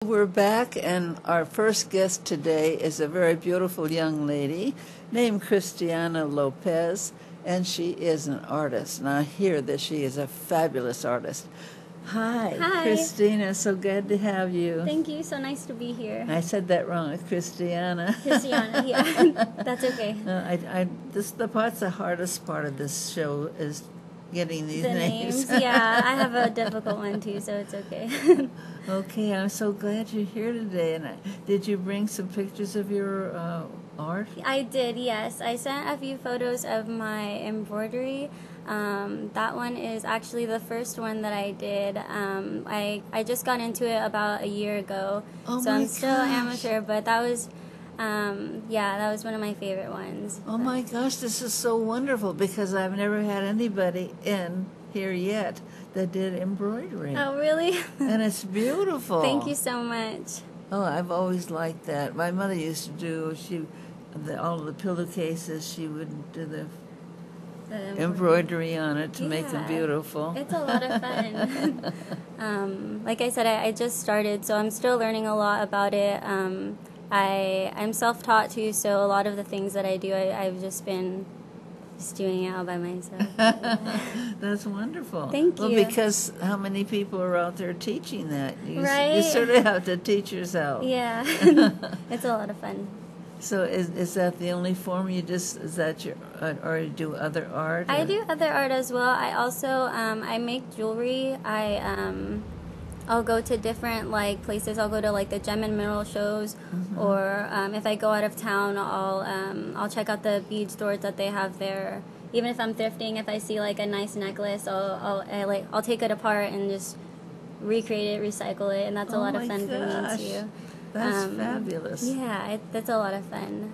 We're back, and our first guest today is a very beautiful young lady named Christiana Lopez, and she is an artist. And I hear that she is a fabulous artist. Hi, Hi. Christina. So glad to have you. Thank you. So nice to be here. I said that wrong. It's Christiana. Christiana, yeah. That's okay. The hardest part of this show is getting these The names. Yeah, I have a difficult one too, so it's okay. Okay, I'm so glad you're here today. And did you bring some pictures of your art? I did, yes. I sent a few photos of my embroidery. That one is actually the first one that I did. I just got into it about a year ago, so I'm still amateur, but that was that was one of my favorite ones. Oh my gosh, this is so wonderful because I've never had anybody in here yet that did embroidery. Oh, really? And it's beautiful. Thank you so much. Oh, I've always liked that. My mother used to do, all the pillowcases, she would do the embroidery on it to make them beautiful. It's a lot of fun. Like I said, I just started, so I'm still learning a lot about it. I'm self-taught too, so a lot of the things that I do, I've just been doing it all by myself. That's wonderful. Thank you. Well, because how many people are out there teaching that? Right? You sort of have to teach yourself. Yeah. It's a lot of fun. So is that the only form you or you do other art? I do other art as well. I also, I make jewelry. I'll go to different places. I'll go to the gem and mineral shows, or if I go out of town, I'll check out the bead stores that they have there. Even if I'm thrifting, if I see a nice necklace, I'll take it apart and just recreate it, recycle it, and that's a lot of fun for me too. That's fabulous. Yeah, that's a lot of fun.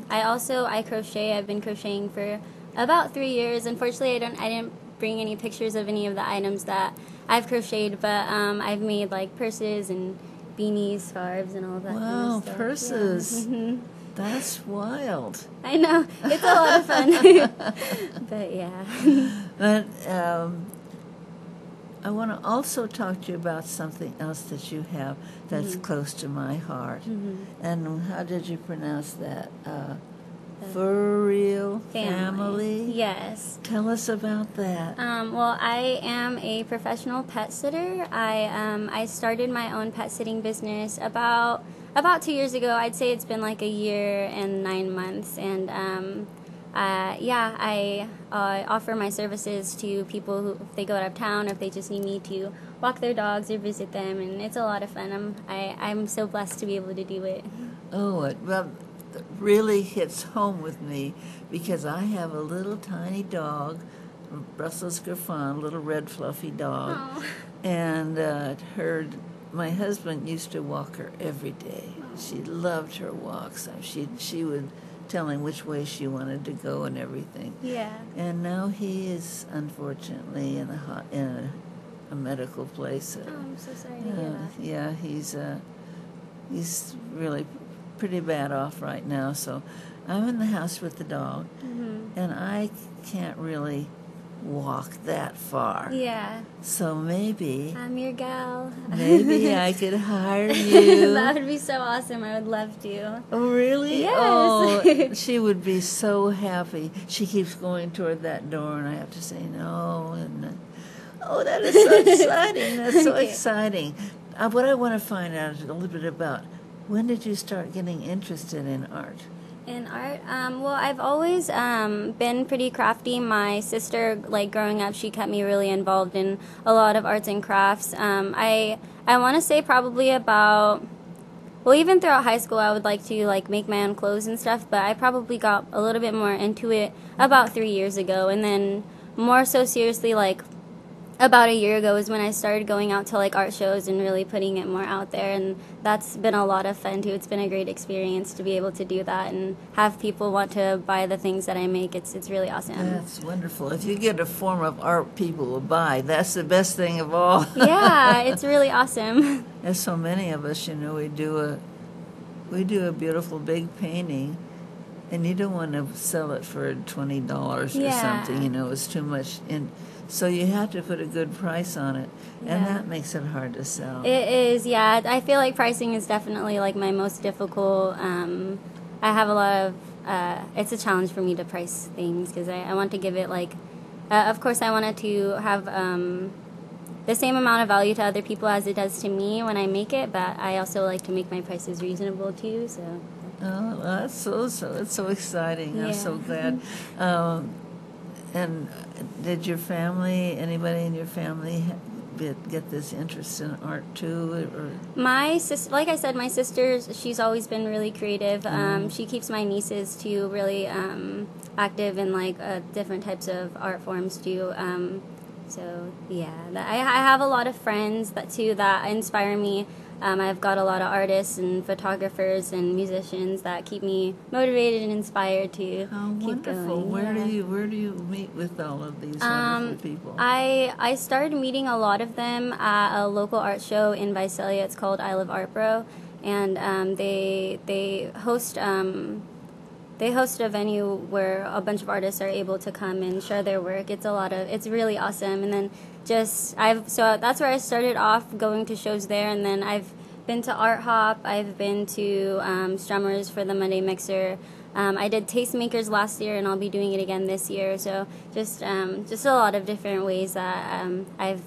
I crochet. I've been crocheting for about 3 years. Unfortunately, I didn't bring any pictures of any of the items that I've crocheted, but I've made purses and beanies, scarves, and all that. Wow, kind of stuff. purses. Yeah. That's wild. I know, it's a lot of fun. But yeah. But I want to also talk to you about something else that you have that's close to my heart. And how did you pronounce that? Furreal family? Yes. Tell us about that. Well, I am a professional pet sitter. I started my own pet sitting business about 2 years ago. I'd say it's been a year and 9 months, and I offer my services to people who, if they go out of town, if they just need me to walk their dogs or visit them, and it's a lot of fun. I'm so blessed to be able to do it. Oh, well, it really hits home with me because I have a little tiny dog, Brussels Griffon, little red fluffy dog, and my husband used to walk her every day. She loved her walks. She would tell him which way she wanted to go and everything. Yeah. And now he is unfortunately in a medical place. I'm so sorry to hear that. Yeah, he's really pretty bad off right now. So I'm in the house with the dog, and I can't really walk that far. Yeah. So maybe I'm your gal. maybe I could hire you. That would be so awesome. I would love to. Oh, really? Yes. Oh, she would be so happy. She keeps going toward that door, and I have to say no. And that is so exciting. That's so exciting. What I want to find out is a little bit about, when did you start getting interested in art? In art? Well, I've always been pretty crafty. My sister, growing up, she kept me really involved in a lot of arts and crafts. I want to say probably about, well, even throughout high school, I would like to make my own clothes and stuff, but I probably got a little bit more into it about 3 years ago, and then more so seriously about a year ago is when I started going out to art shows and really putting it more out there, and that's been a lot of fun too. It's been a great experience to be able to do that and have people want to buy the things that I make. It's really awesome. That's wonderful. If you get a form of art people will buy, that's the best thing of all. Yeah, it's really awesome. There's so many of us, we do a beautiful big painting, And you don't want to sell it for $20 or Yeah. something, you know, it's too much. And so you have to put a good price on it, and Yeah. that makes it hard to sell. It is, yeah. I feel like pricing is definitely like my most difficult. I have a lot of, it's a challenge for me to price things because I want to give it like, of course I want it to have the same amount of value to other people as it does to me when I make it, but I also like to make my prices reasonable too, so. Oh, that's it's so exciting. I'm so glad. And did your family, anybody in your family, get this interest in art too? Or? My sister, like I said, my sister's, she's always been really creative. She keeps my nieces too really active in like different types of art forms too. So yeah, I have a lot of friends that inspire me. I've got a lot of artists and photographers and musicians that keep me motivated and inspired to keep going. Where do you meet with all of these wonderful people? I started meeting a lot of them at a local art show in Visalia. It's called I Love Art Bro, and they host a venue where a bunch of artists are able to come and share their work. It's really awesome. And then so that's where I started off, going to shows there, and then I've been to Art Hop, I've been to Strummers for the Monday Mixer. I did Tastemakers last year, and I'll be doing it again this year. So just a lot of different ways that I've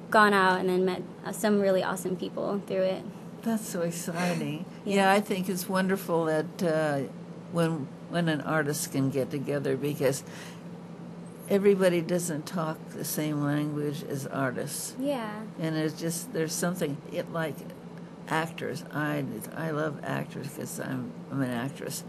gone out and then met some really awesome people through it. That's so exciting. Yeah, I think it's wonderful that when an artist can get together, because everybody doesn't talk the same language as artists. Yeah. And there's something like actors. I love actors because I'm an actress,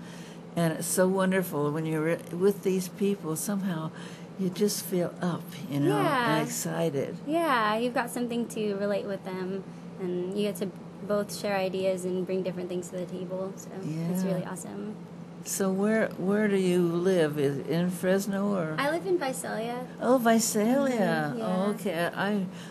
and it's so wonderful when you're with these people. Somehow, you just feel up, you know, and excited. Yeah, you've got something to relate with them, and you get to both share ideas and bring different things to the table. So it's really awesome. So where do you live? Is it in Fresno or? I live in Visalia. Oh, Visalia. Yeah. Oh, okay.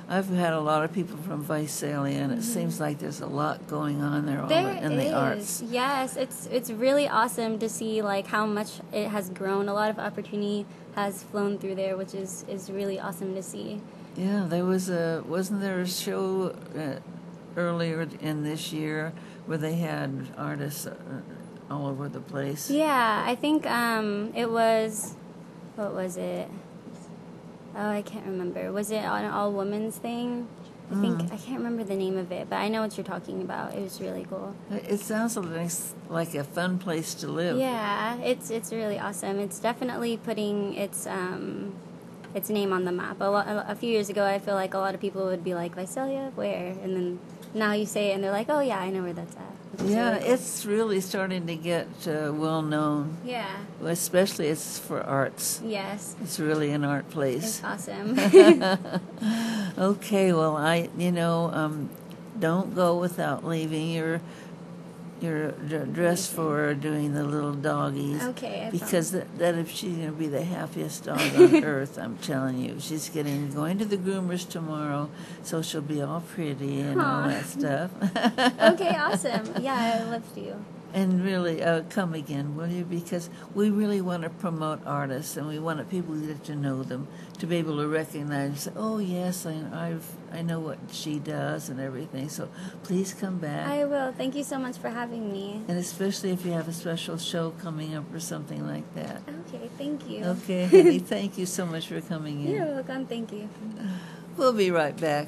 I've had a lot of people from Visalia, and it seems like there's a lot going on there in the arts. Yes, it's really awesome to see like how much it has grown. A lot of opportunity has flown through there, which is really awesome to see. Yeah, wasn't there a show earlier in this year where they had artists all over the place? Yeah, I think it was, what was it? Oh, I can't remember. Was it an all-women's thing? I can't remember the name of it, but I know what you're talking about. It was really cool. It sounds like a fun place to live. Yeah, it's really awesome. It's definitely putting its name on the map. A few years ago, I feel like a lot of people would be like, Visalia, where? And then now you say it, and they're like, oh yeah, I know where that's at. Yeah, really cool. It's really starting to get well known. Yeah. Especially it's for arts. Yes. It's really an art place. It's awesome. Okay, well, don't go without leaving your dress for doing the little doggies. Okay. Because that if she's going to be the happiest dog on earth, I'm telling you. She's going to the groomers tomorrow, so she'll be all pretty and all that stuff. Okay, awesome. Yeah, I love to. And really, come again, will you? Because we really want to promote artists, and we want people to get to know them, to be able to recognize, oh, yes, I know what she does and everything. So please come back. I will. Thank you so much for having me. And especially if you have a special show coming up or something like that. Okay, thank you. Okay, honey, thank you so much for coming in. You're welcome. Thank you. We'll be right back.